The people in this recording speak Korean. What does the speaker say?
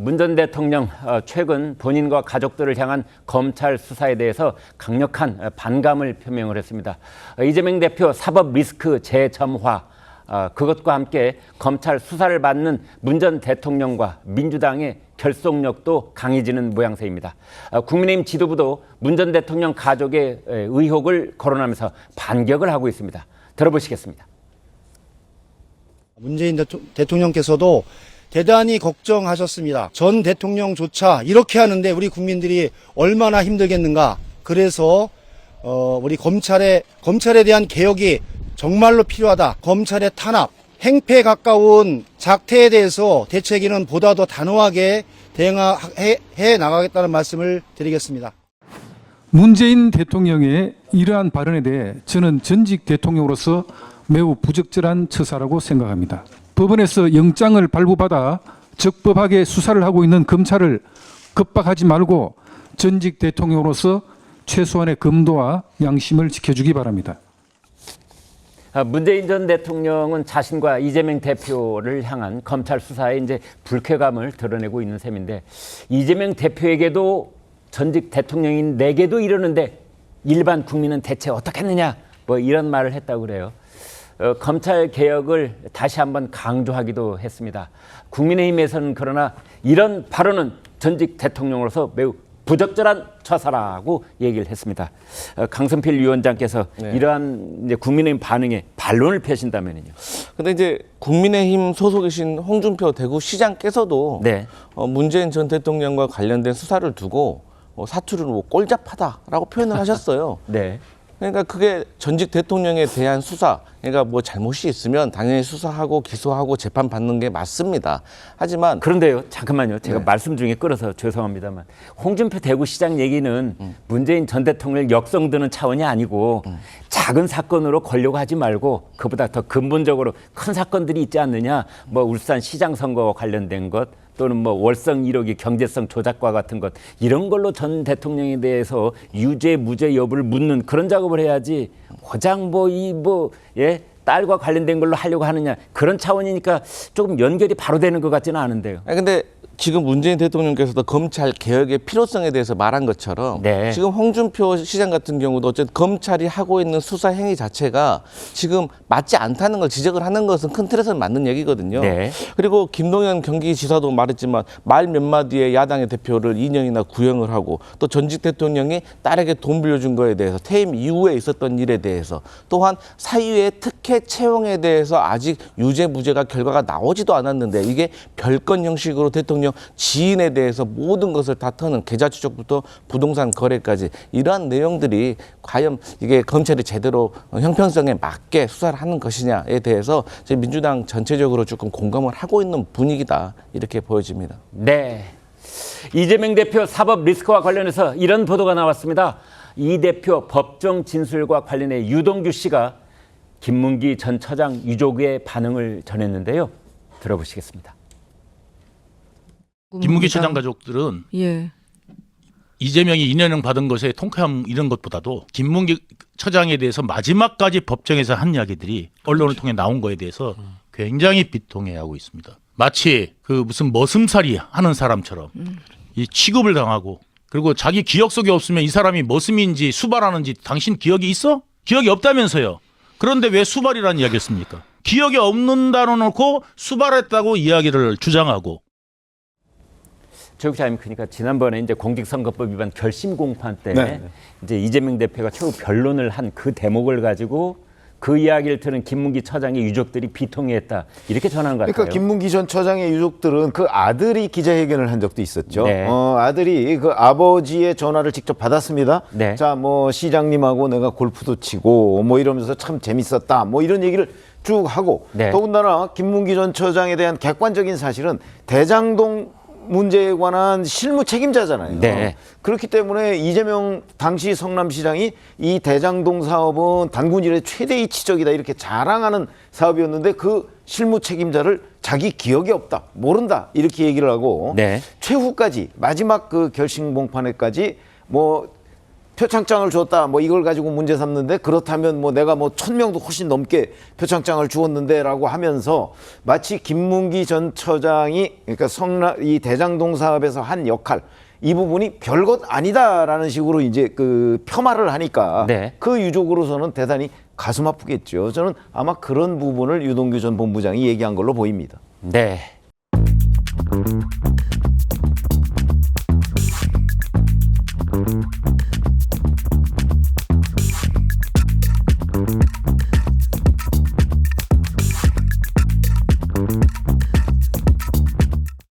문 전 대통령 최근 본인과 가족들을 향한 검찰 수사에 대해서 강력한 반감을 표명을 했습니다. 이재명 대표 사법 리스크 재점화 그것과 함께 검찰 수사를 받는 문 전 대통령과 민주당의 결속력도 강해지는 모양새입니다. 국민의힘 지도부도 문 전 대통령 가족의 의혹을 거론하면서 반격을 하고 있습니다. 들어보시겠습니다. 문재인 대통령께서도 대단히 걱정하셨습니다. 전 대통령조차 이렇게 하는데 우리 국민들이 얼마나 힘들겠는가. 그래서 우리 검찰에 대한 개혁이 정말로 필요하다. 검찰의 탄압, 행패에 가까운 작태에 대해서 대책위는 보다 더 단호하게 대응해 나가겠다는 말씀을 드리겠습니다. 문재인 대통령의 이러한 발언에 대해 저는 전직 대통령으로서 매우 부적절한 처사라고 생각합니다. 법원에서 영장을 발부받아 적법하게 수사를 하고 있는 검찰을 겁박하지 말고 전직 대통령으로서 최소한의 검도와 양심을 지켜주기 바랍니다. 문재인 전 대통령은 자신과 이재명 대표를 향한 검찰 수사에 이제 불쾌감을 드러내고 있는 셈인데, 이재명 대표에게도 전직 대통령인 내게도 이러는데 일반 국민은 대체 어떻겠느냐, 뭐 이런 말을 했다고 그래요. 검찰 개혁을 다시 한번 강조하기도 했습니다. 국민의힘에서는 그러나 이런 발언은 전직 대통령으로서 매우 부적절한 처사라고 얘기를 했습니다. 강성필 위원장께서 이러한 이제 국민의힘 반응에 반론을 펴신다면요. 근데 이제 국민의힘 소속이신 홍준표 대구시장께서도 문재인 전 대통령과 관련된 수사를 두고 사투리로 뭐 꼴잡하다라고 표현을 하셨어요. 그러니까 그게 전직 대통령에 대한 수사, 그러니까 뭐 잘못이 있으면 당연히 수사하고 기소하고 재판받는 게 맞습니다. 하지만 그런데요, 잠깐만요. 제가 말씀 중에 끌어서 죄송합니다만, 홍준표 대구시장 얘기는 문재인 전 대통령을 역성드는 차원이 아니고 작은 사건으로 걸려고 하지 말고 그보다 더 근본적으로 큰 사건들이 있지 않느냐, 뭐 울산 시장 선거와 관련된 것, 또는 뭐 월성 1호기 경제성 조작과 같은 것, 이런 걸로 전 대통령에 대해서 유죄 무죄 여부를 묻는 그런 작업을 해야지, 고장 딸과 관련된 걸로 하려고 하느냐, 그런 차원이니까 조금 연결이 바로 되는 것 같지는 않은데요. 근데 지금 문재인 대통령께서도 검찰 개혁의 필요성에 대해서 말한 것처럼 지금 홍준표 시장 같은 경우도 어쨌든 검찰이 하고 있는 수사 행위 자체가 지금 맞지 않다는 걸 지적을 하는 것은 큰 틀에서는 맞는 얘기거든요. 그리고 김동연 경기지사도 말했지만 말 몇 마디에 야당의 대표를 2년이나 구형을 하고, 또 전직 대통령이 딸에게 돈 빌려준 거에 대해서, 퇴임 이후에 있었던 일에 대해서, 또한 사유의 특혜 채용에 대해서 아직 유죄 무죄가 결과가 나오지도 않았는데 이게 별건 형식으로 대통령 지인에 대해서 모든 것을 다 터는 계좌 추적부터 부동산 거래까지, 이러한 내용들이 과연 이게 검찰이 제대로 형평성에 맞게 수사를 하는 것이냐에 대해서 민주당 전체적으로 조금 공감을 하고 있는 분위기다, 이렇게 보여집니다. 이재명 대표 사법 리스크와 관련해서 이런 보도가 나왔습니다. 이 대표 법정 진술과 관련해 유동규 씨가 김문기 전 처장 유족의 반응을 전했는데요. 들어보시겠습니다. 김문기 처장 가족들은 이재명이 2년형 받은 것에 통쾌함 이런 것보다도 김문기 처장에 대해서 마지막까지 법정에서 한 이야기들이 언론을 통해 나온 거에 대해서 굉장히 비통해하고 있습니다. 마치 그 무슨 머슴살이 하는 사람처럼 이 취급을 당하고, 그리고 자기 기억 속에 없으면 이 사람이 머슴인지 수발하는지 당신 기억이 있어? 기억이 없다면서요. 그런데 왜 수발이라는 이야기했습니까? 기억이 없는다고 놓고 수발했다고 이야기를 주장하고. 조국장님, 그러니까 지난번에 이제 공직선거법 위반 결심 공판 때 이제 이재명 대표가 최후 변론을 한 그 대목을 가지고 그 이야기를 들은 김문기 처장의 유족들이 비통해했다, 이렇게 전한 것 같아요. 그러니까 김문기 전 처장의 유족들은 그 아들이 기자회견을 한 적도 있었죠. 아들이 그 아버지의 전화를 직접 받았습니다. 자, 뭐 시장님하고 내가 골프도 치고 뭐 이러면서 참 재밌었다, 뭐 이런 얘기를 쭉 하고, 더군다나 김문기 전 처장에 대한 객관적인 사실은 대장동 문제에 관한 실무 책임자잖아요. 그렇기 때문에 이재명 당시 성남시장이 이 대장동 사업은 단군 이래 최대 이치적이다, 이렇게 자랑하는 사업이었는데 그 실무 책임자를 자기 기억이 없다, 모른다, 이렇게 얘기를 하고 최후까지 마지막 그 결심 공판에까지 뭐 표창장을 줬다 뭐 이걸 가지고 문제 삼는데 그렇다면 뭐 내가 뭐 1000명도 훨씬 넘게 표창장을 주었는데라고 하면서 마치 김문기 전 처장이 그러니까 이 대장동 사업에서 한 역할 이 부분이 별것 아니다라는 식으로 이제 그 폄하를 하니까 네. 그 유족으로서는 대단히 가슴 아프겠죠. 저는 아마 그런 부분을 유동규 전 본부장이 얘기한 걸로 보입니다. 네.